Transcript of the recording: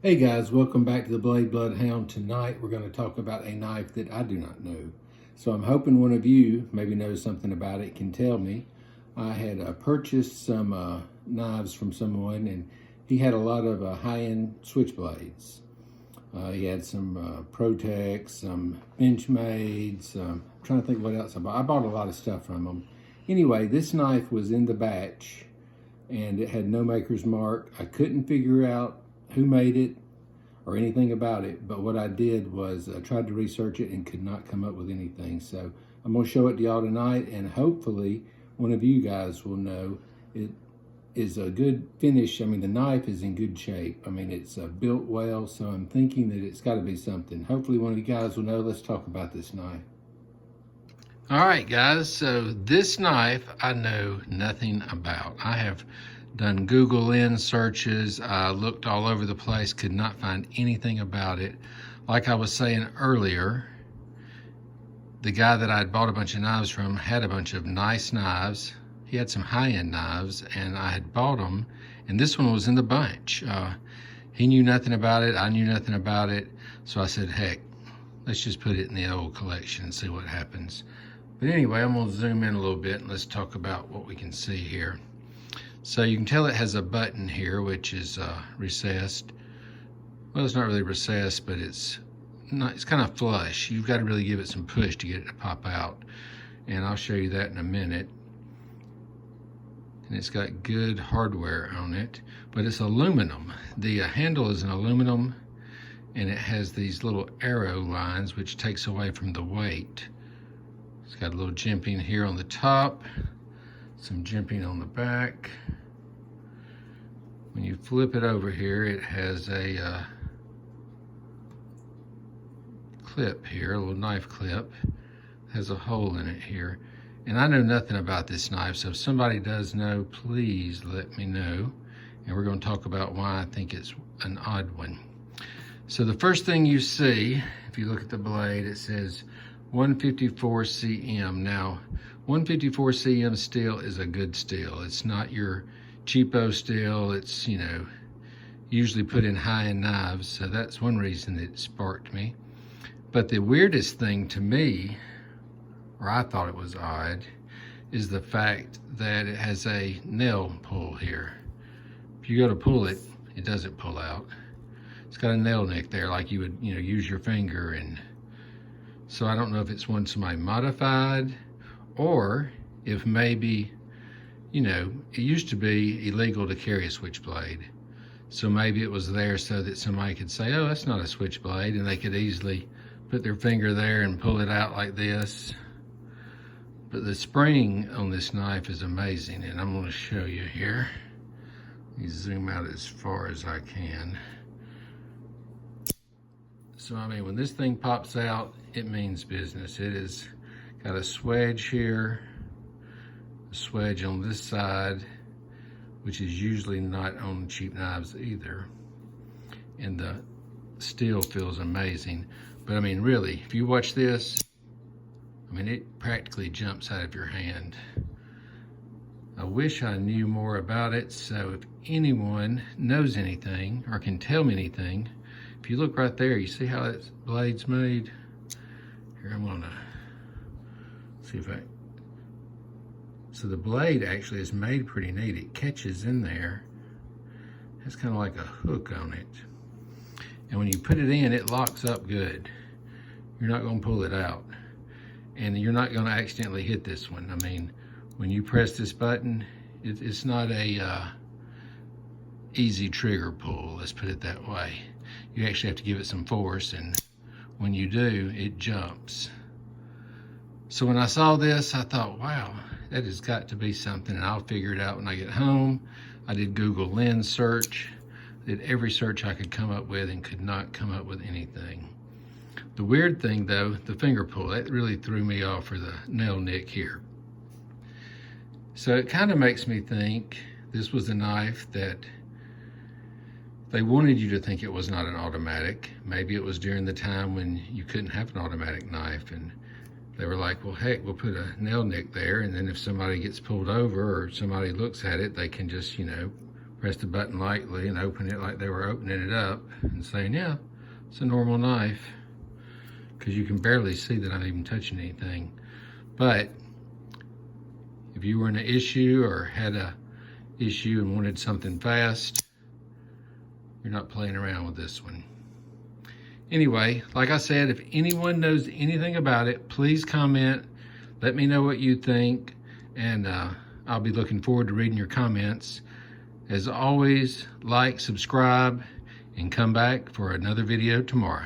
Hey guys, welcome back to the Blade Bloodhound. Tonight we're going to talk about a knife that I do not know. So I'm hoping one of you maybe knows something about it, can tell me. I had purchased some knives from someone, and he had a lot of high-end switchblades. He had some Protex, some Benchmades. I'm trying to think what else I bought. I bought a lot of stuff from him. Anyway, this knife was in the batch, and it had no maker's mark. I couldn't figure out who made it or anything about it, but what I did was I tried to research it and could not come up with anything. So I'm going to show it to y'all tonight, and hopefully one of you guys will know it is a good finish. I mean, the knife is in good shape. I mean, it's built well, so I'm thinking that it's got to be something. Hopefully one of you guys will know. Let's talk about this knife. All right, guys, so this knife I know nothing about. I have done Google Lens searches. I looked all over the place, could not find anything about it. Like I was saying earlier, the guy that I'd bought a bunch of knives from had a bunch of nice knives. He had some high-end knives, and I had bought them, and this one was in the bunch. He knew nothing about it. I knew nothing about it. So I said, heck, let's just put it in the old collection and see what happens. But anyway, I'm gonna zoom in a little bit and let's talk about what we can see here. So you can tell it has a button here, which is recessed. Well, it's not really recessed, but it's kind of flush. You've got to really give it some push to get it to pop out. And I'll show you that in a minute. And it's got good hardware on it, but it's aluminum. The handle is an aluminum, and it has these little arrow lines, which takes away from the weight. It's got a little jimping here on the top, some jimping on the back. When you flip it over here, it has a clip here, a little knife clip. It has a hole in it here. And I know nothing about this knife, so if somebody does know, please let me know. And we're going to talk about why I think it's an odd one. So the first thing you see, if you look at the blade, it says 154 CM. Now, 154 CM steel is a good steel. It's not your cheapo steel. It's, you know, usually put in high-end knives, so that's one reason it sparked me. But the weirdest thing to me, or I thought it was odd, is the fact that it has a nail pull here. If you go to pull it, it doesn't pull out. It's got a nail nick there like you would, you know, use your finger. And so I don't know if it's one somebody modified, or if maybe, you know, it used to be illegal to carry a switchblade. So maybe it was there so that somebody could say, oh, that's not a switchblade, and they could easily put their finger there and pull it out like this. But the spring on this knife is amazing, and I'm going to show you here. Let me zoom out as far as I can. So, I mean, when this thing pops out, it means business. It has got a swedge here, a swedge on this side, which is usually not on cheap knives either. And the steel feels amazing. But I mean, really, if you watch this, I mean, it practically jumps out of your hand. I wish I knew more about it, so if anyone knows anything or can tell me anything, if you look right there, you see how that blade's made? Here, I'm gonna see if so the blade actually is made pretty neat. It catches in there. It's kind of like a hook on it. And when you put it in, it locks up good. You're not gonna pull it out. And you're not gonna accidentally hit this one. I mean, when you press this button, it's not a easy trigger pull, let's put it that way. You actually have to give it some force, and when you do, it jumps. So when I saw this, I thought, wow, that has got to be something, and I'll figure it out when I get home. I did Google Lens search, did every search I could come up with, and could not come up with anything. The weird thing though, the finger pull, that really threw me off for the nail nick here. So it kind of makes me think this was a knife that they wanted you to think it was not an automatic. Maybe it was during the time when you couldn't have an automatic knife, and they were like, well, heck, we'll put a nail nick there, and then if somebody gets pulled over or somebody looks at it, they can just, you know, press the button lightly and open it like they were opening it up and saying, yeah, it's a normal knife, because you can barely see that I'm even touching anything. But if you were in an issue or had a issue and wanted something fast, you're not playing around with this one. Anyway, like I said, if anyone knows anything about it, please comment. Let me know what you think, and I'll be looking forward to reading your comments. As always, like, subscribe, and come back for another video tomorrow.